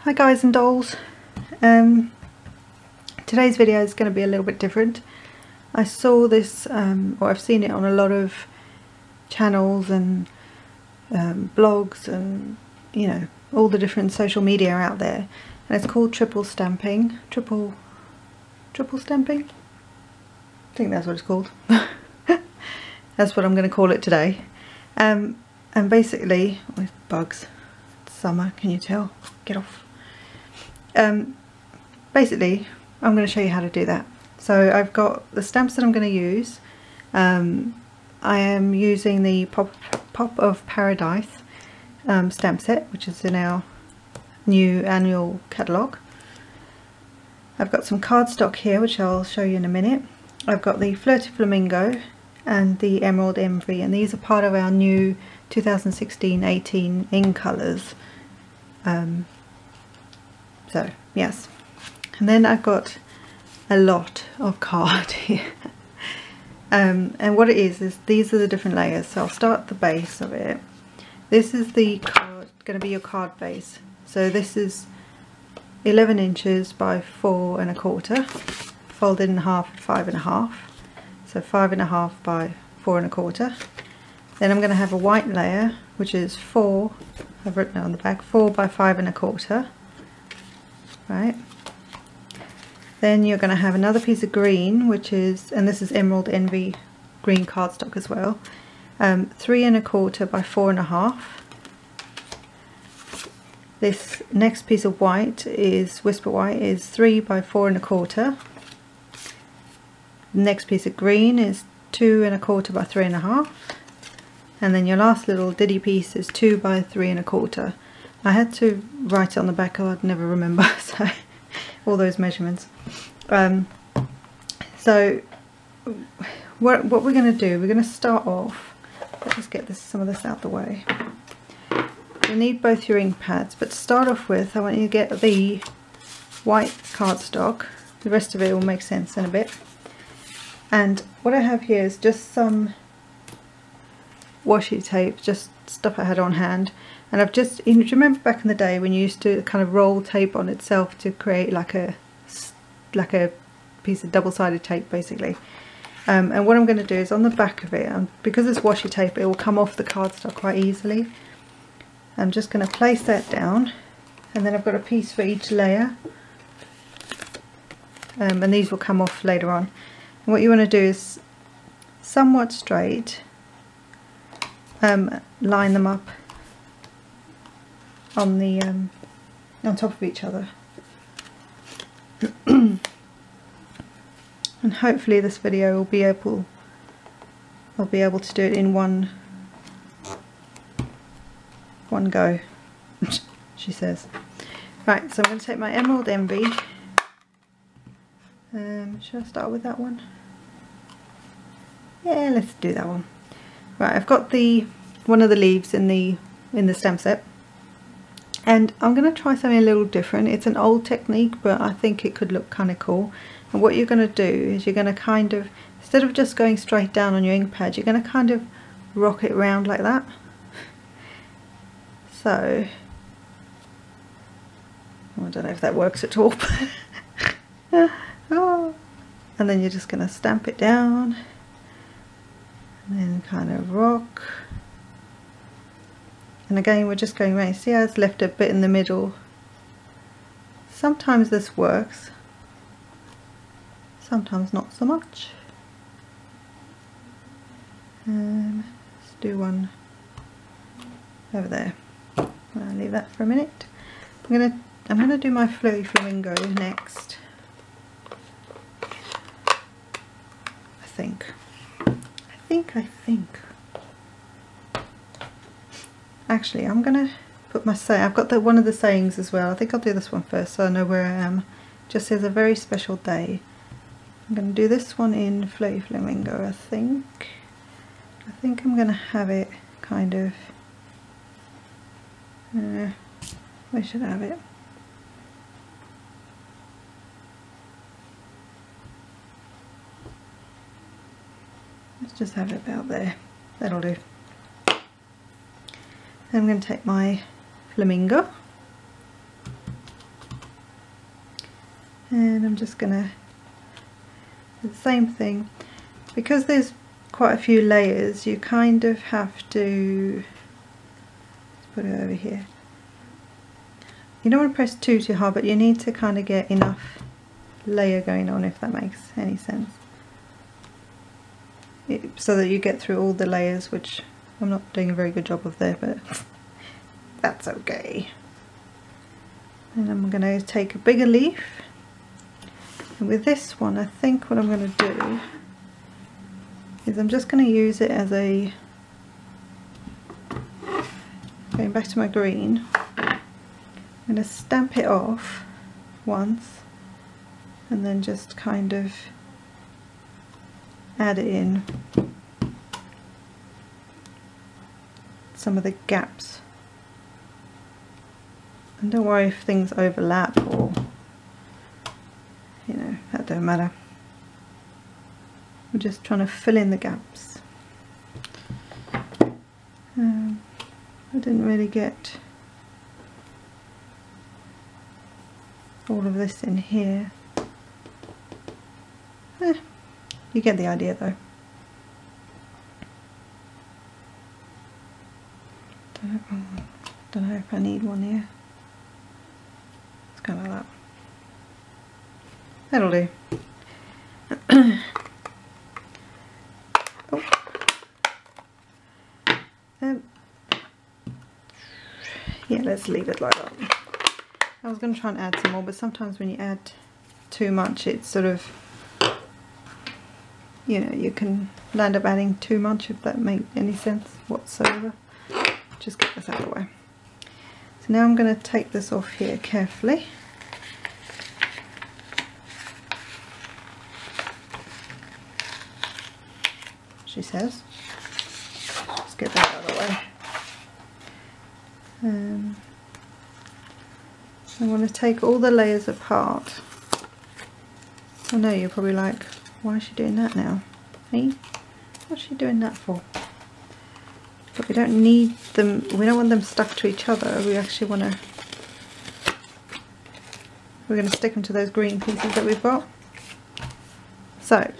Hi guys and dolls. Today's video is going to be a little bit different. I saw this, or I've seen it on a lot of channels and blogs and, you know, all the different social media out there, and it's called triple stamping. Triple stamping? I think that's what it's called. That's what I'm going to call it today. And basically, with bugs, it's summer, can you tell? Get off. Basically, I'm going to show you how to do that. So I've got the stamps that I'm going to use. I am using the Pop of Paradise stamp set, which is in our new annual catalogue. I've got some cardstock here, which I'll show you in a minute. I've got the Flirty Flamingo and the Emerald Envy, and these are part of our new 2016-18 in colours. So yes, and then I've got a lot of card here. And what it is these are the different layers. So I'll start at the base of it. This is the card, going to be your card base. So this is 11 inches by 4 1/4, folded in half at 5 1/2. So 5 1/2 by 4 1/4. Then I'm going to have a white layer, which is 4. I've written it on the back, 4 by 5 1/4. Right. Then you're going to have another piece of green, which is, and this is Emerald Envy green cardstock as well, 3 1/4 by 4 1/2. This next piece of white is Whisper White, is 3 by 4 1/4. Next piece of green is 2 1/4 by 3 1/2. And then your last little diddy piece is 2 by 3 1/4. I had to write it on the back, I'd never remember, so all those measurements. So what we're going to do, we're going to start off, let's just get some of this out the way. You need both your ink pads, but to start off with I want you to get the white cardstock. The rest of it will make sense in a bit. And what I have here is just some washi tape, just stuff I had on hand. And I've just, do you remember back in the day when you used to kind of roll tape on itself to create like a piece of double-sided tape basically. And what I'm going to do is on the back of it, because it's washi tape, it will come off the cardstock quite easily. I'm just going to place that down, and then I've got a piece for each layer, and these will come off later on. And what you want to do is somewhat straight, line them up on the on top of each other. And hopefully this video will be able, I'll be able to do it in one go, she says. Right, so I'm going to take my Emerald Envy. Should I start with that one? Yeah, let's do that one. Right, I've got one of the leaves in the stamp set. And I'm going to try something a little different. It's an old technique, but I think it could look kind of cool. And what you're going to do is you're going to kind of, instead of just going straight down on your ink pad, you're going to kind of rock it round like that. So, I don't know if that works at all. Oh. And then you're just going to stamp it down. And then kind of rock. And again, we're just going around. See how it's left a bit in the middle? Sometimes this works, sometimes not so much. Let's do one over there. I'll leave that for a minute. I'm gonna do my Flirty Flamingo next. I think. Actually, I'm gonna put my I've got one of the sayings as well. I think I'll do this one first so I know where I am. It just says a very special day. I'm gonna do this one in Flirty Flamingo, I think. I'm gonna have it kind of, where should I have it? Let's just have it about there. That'll do. Then I'm going to take my Flamingo And I'm just gonna do the same thing. Because there's quite a few layers, you kind of have to, let's put it over here. You don't want to press too hard, but you need to kind of get enough layer going on, if that makes any sense. So that you get through all the layers, which I'm not doing a very good job of there, but that's okay. And I'm going to take a bigger leaf, and with this one I think what I'm going to do is I'm just going to use it as a, going back to my green, I'm going to stamp it off once and then just kind of add it in some of the gaps. And don't worry if things overlap or, you know, that don't matter. We're just trying to fill in the gaps. I didn't really get all of this in here. You get the idea though. Don't know if I need one here. It's kind of like that. That'll do. Yeah, let's leave it like that. I was going to try and add some more, but sometimes when you add too much, it's sort of, you know, you can end up adding too much, if that makes any sense whatsoever. Just get this out of the way. So now I'm going to take this off here carefully. She says. Let's get that out of the way. I want to take all the layers apart. I know you're probably like, why is she doing that now? Hey, what's she doing that for? But we don't need them, we don't want them stuck to each other. We actually want to, we're going to stick them to those green pieces that we've got. So,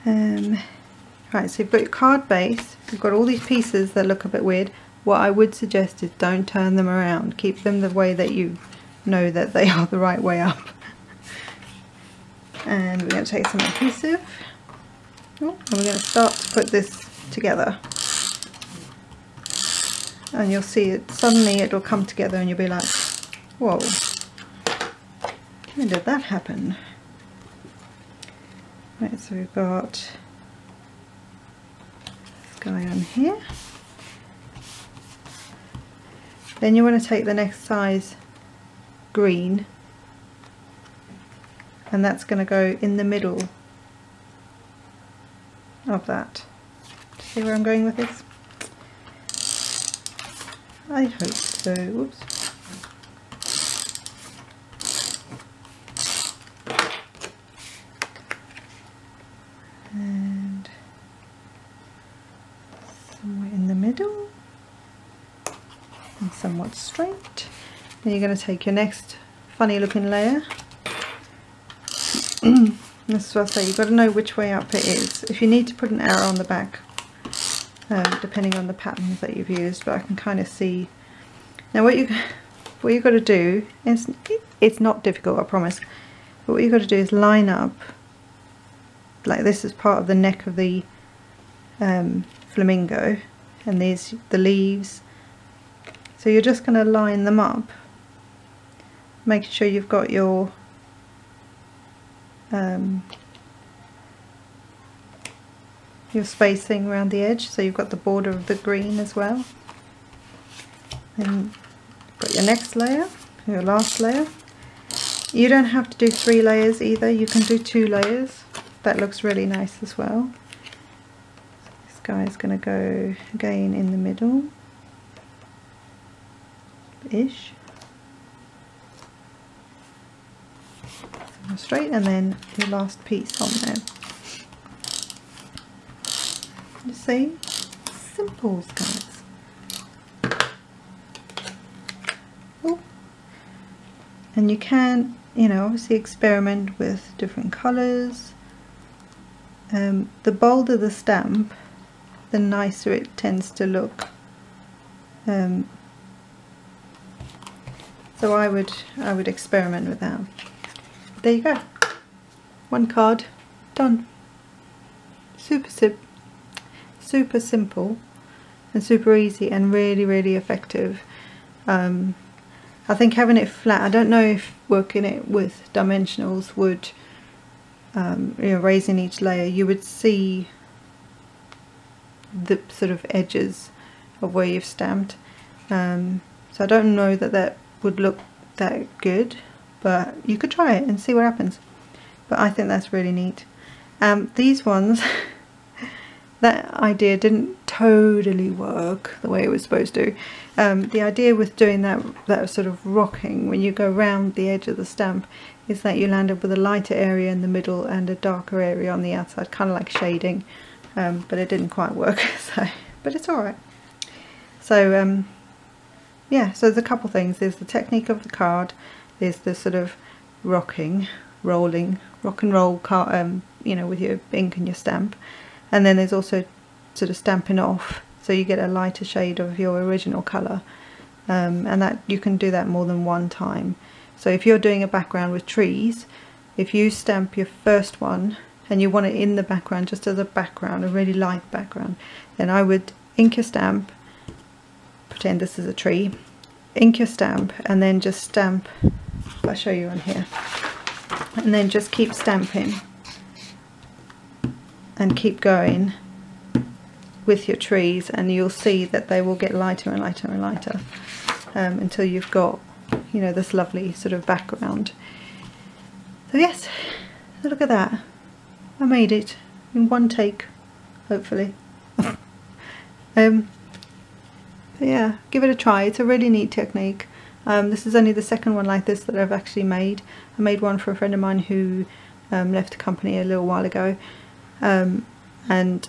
right, so you've got your card base, you've got all these pieces that look a bit weird. What I would suggest is don't turn them around. Keep them the way that you know that they are the right way up. And we're going to take some adhesive. And we're going to start to put this together. And you'll see it, suddenly it'll come together and you'll be like, whoa, when did that happen? Right, so we've got this guy on here. Then you want to take the next size green, and that's going to go in the middle of that. See where I'm going with this? I hope so. Whoops. And somewhere in the middle. And somewhat straight. Then you're going to take your next funny looking layer. This is what I say, you've got to know which way up it is. If you need to put an arrow on the back, depending on the patterns that you've used, but I can kind of see. Now what you've got to do, it's not difficult, I promise, but what you've got to do is line up, like this is part of the neck of the flamingo, and these the leaves. So you're just going to line them up, making sure you've got your spacing around the edge, so you've got the border of the green as well. Then got your next layer, your last layer. You don't have to do 3 layers either, you can do 2 layers. That looks really nice as well. So this guy is going to go again in the middle ish, so straight, and then your last piece on there. You see, simple, guys. Oh, And you can, you know, obviously experiment with different colours. The bolder the stamp, the nicer it tends to look. So I would experiment with that. There you go. One card done. Super simple and super easy and really effective. I think having it flat, I don't know if working it with dimensionals would, you know, raising each layer, you would see the sort of edges of where you've stamped. So I don't know that that would look that good, but you could try it and see what happens. But I think that's really neat. These ones, that idea didn't totally work the way it was supposed to. The idea with doing that sort of rocking when you go round the edge of the stamp is that you land up with a lighter area in the middle and a darker area on the outside, kind of like shading, but it didn't quite work. So, but it's alright. So yeah, so there's a couple things. There's the technique of the card, there's the sort of rolling, rock and roll card, you know, with your ink and your stamp. And then there's also sort of stamping off, so you get a lighter shade of your original colour, and that you can do that more than one time. So if you're doing a background with trees, if you stamp your first one and you want it in the background just as a background, a really light background, then I would ink your stamp, pretend this is a tree, ink your stamp, and then just stamp, I'll show you on here, and then just keep stamping and keep going with your trees, and you'll see that they will get lighter and lighter and lighter until you've got, you know, this lovely sort of background. So yes, look at that. I made it in one take, hopefully. But yeah, give it a try. It's a really neat technique. This is only the second one like this that I've actually made. I made one for a friend of mine who left the company a little while ago, and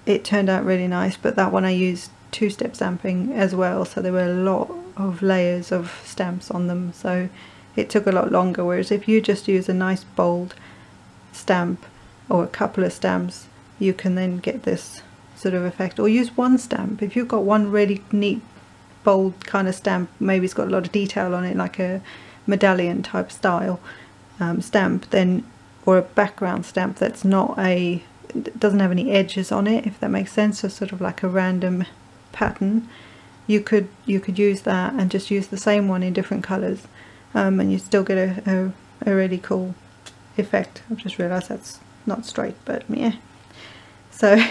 it turned out really nice, but that one I used two-step stamping as well, so there were a lot of layers of stamps on them, so it took a lot longer. Whereas if you just use a nice bold stamp or a couple of stamps, you can then get this sort of effect. Or use one stamp. If you've got one really neat bold kind of stamp, maybe it's got a lot of detail on it, like a medallion type style stamp, then, or a background stamp that's not a, doesn't have any edges on it, if that makes sense, so sort of like a random pattern, you could use that and just use the same one in different colours, and you still get a really cool effect. I've just realised that's not straight, but yeah. So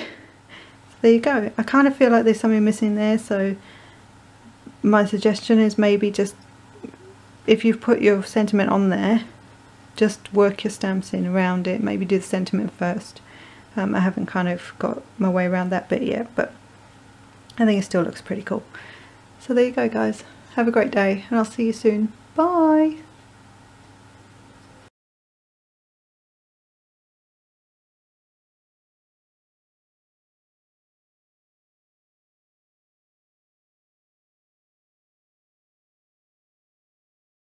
there you go. I kind of feel like there's something missing there, so my suggestion is maybe just, if you've put your sentiment on there, just work your stamps in around it, maybe do the sentiment first. I haven't kind of got my way around that bit yet, but I think it still looks pretty cool. So there you go guys, have a great day and I'll see you soon. Bye!